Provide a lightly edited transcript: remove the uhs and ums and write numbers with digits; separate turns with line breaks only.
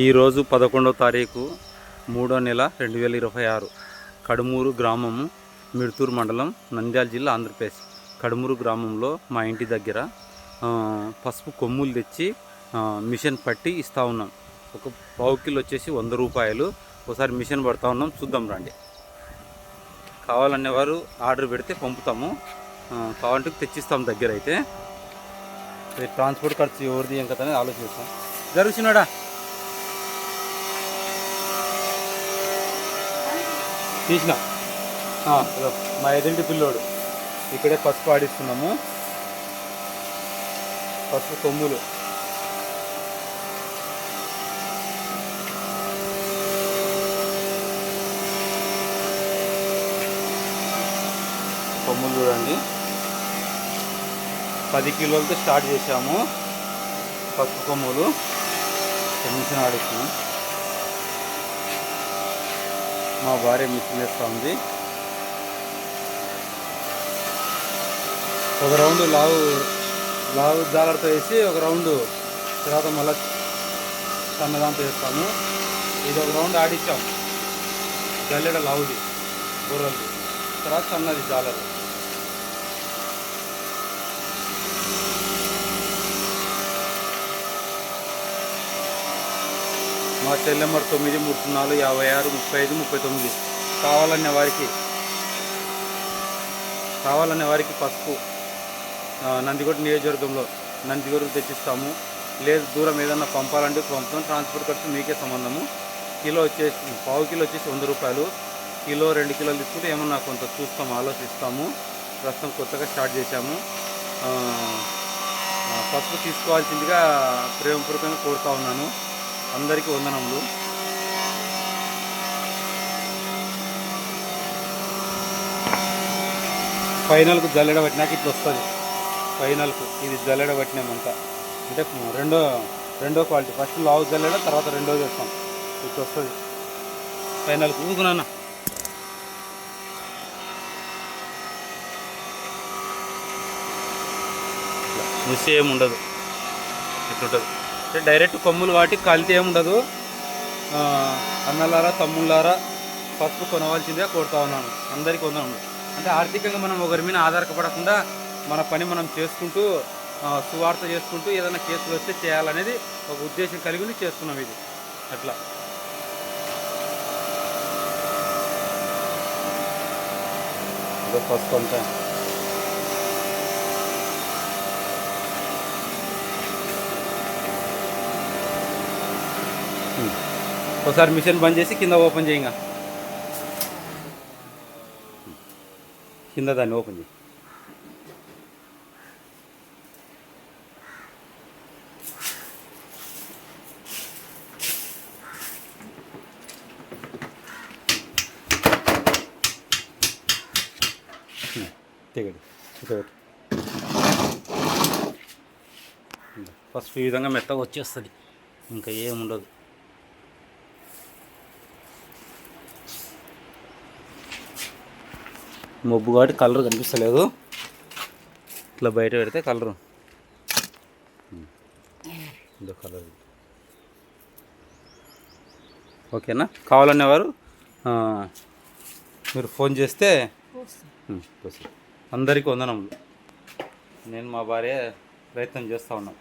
ఈరోజు 11వ తారీఖు 3వ నెల 2026 కడుమూరు గ్రామము మిడ్తూరు మండలం నంద్యాల జిల్లా ఆంధ్రప్రదేశ్. కడుమూరు గ్రామంలో మా ఇంటి దగ్గర పసుపు కొమ్ములు తెచ్చి మిషన్ పట్టి ఇస్తూ ఉన్నాం. ఒక పావు కిలో వచ్చేసి 100 రూపాయలు. ఒకసారి మిషన్ పడతా ఉన్నాం, చూద్దాం రండి. కావాలనేవారు ఆర్డర్ పెడితే పంపుతాము, కావాలంటే తెచ్చిస్తాం. దగ్గర అయితే ట్రాన్స్పోర్ట్ ఖర్చు ఎవరిది ఏం కదా అనేది ఆలోచిస్తాం. జరుగుతున్నాడా తీసిన మా ఎదుటి పిల్లోడు ఇక్కడే పసుపు ఆడిస్తున్నాము. పసుపు కొమ్ములు చూడండి, 10 కిలోలతో స్టార్ట్ చేసాము. పసుపు కొమ్ములు మిషన్ ఆడిస్తున్నాం. మా భార్య మిషన్ వేస్తూ ఉంది. ఒక రౌండ్ లావు జాలర్తో వేసి ఒక రౌండ్ తర్వాత మళ్ళీ సన్నదాంతో వేస్తాము. ఇది ఒక రౌండ్ ఆడిచ్చాం, జల్లెడ లావుది బుర్రది, తర్వాత సన్నది జాలరు. మా సెల్ నెంబర్ 9334563539. కావాలనే వారికి పసుపు నందికొట్టు నియోజకవర్గంలో నందికొట్టు తెచ్చిస్తాము. లేదు దూరం ఏదన్నా పంపాలంటే పంపుతాం. ట్రాన్స్పోర్ట్ ఖర్చు మీకే సంబంధము. కిలో వచ్చేసి పావు కిలో వచ్చేసి 100 రూపాయలు. కిలో 2 కిలోలు తీసుకుంటే ఏమన్నా కొంత చూస్తాము, ఆలోచిస్తాము. ప్రస్తుతం కొత్తగా స్టార్ట్ చేశాము. పసుపు తీసుకోవాల్సిందిగా ప్రేమపూర్వకంగా కోరుతా ఉన్నాను. అందరికీ వందనములు. ఫైనల్కు జల్లెడ పట్టినాక ఇట్లా వస్తుంది. ఫైనల్కు ఇది జల్లెడ పట్టినామంతా అంటే రెండో క్వాలిటీ. ఫస్ట్ లావు జల్లెడ, తర్వాత రెండోది వేస్తాం. ఇట్లా వస్తుంది ఫైనల్కు. ఊగునా మిస్ ఏముండదు, ఇట్లుంటుంది. అంటే డైరెక్ట్ కొమ్ములు వాటికి కల్తీ ఏముండదు. అన్నలారా తమ్ముళ్ళారా పసుపు కొనవలసిందే కోరుతా ఉన్నాను. అందరికీ వందనం. అంటే ఆర్థికంగా మనం ఒకరి మీద ఆధారపడకుండా మన పని మనం చేసుకుంటూ సువార్త చేసుకుంటూ ఏదైనా కేసులు వస్తే చేయాలనేది ఒక ఉద్దేశం కలిగి చేస్తున్నాం. ఇది అట్లా పసుపు అంతా ఒకసారి మిషన్ బంద్ చేసి కింద ఓపెన్ చేయంగా, కింద దాన్ని ఓపెన్ చేయి. ఫస్ట్ ఈ విధంగా మెత్తగా వచ్చేస్తుంది, ఇంకా ఏముండదు. మబ్బు కాబట్టి కలర్ కనిపిస్తలేదు. ఇట్లా బయట పెడితే కలరు ఇదో కలర్. ఓకేనా? కావాలనేవారు మీరు ఫోన్ చేస్తే అందరికీ వందనములు. నేను మా భార్య ప్రయత్నం చేస్తూ ఉన్నాను.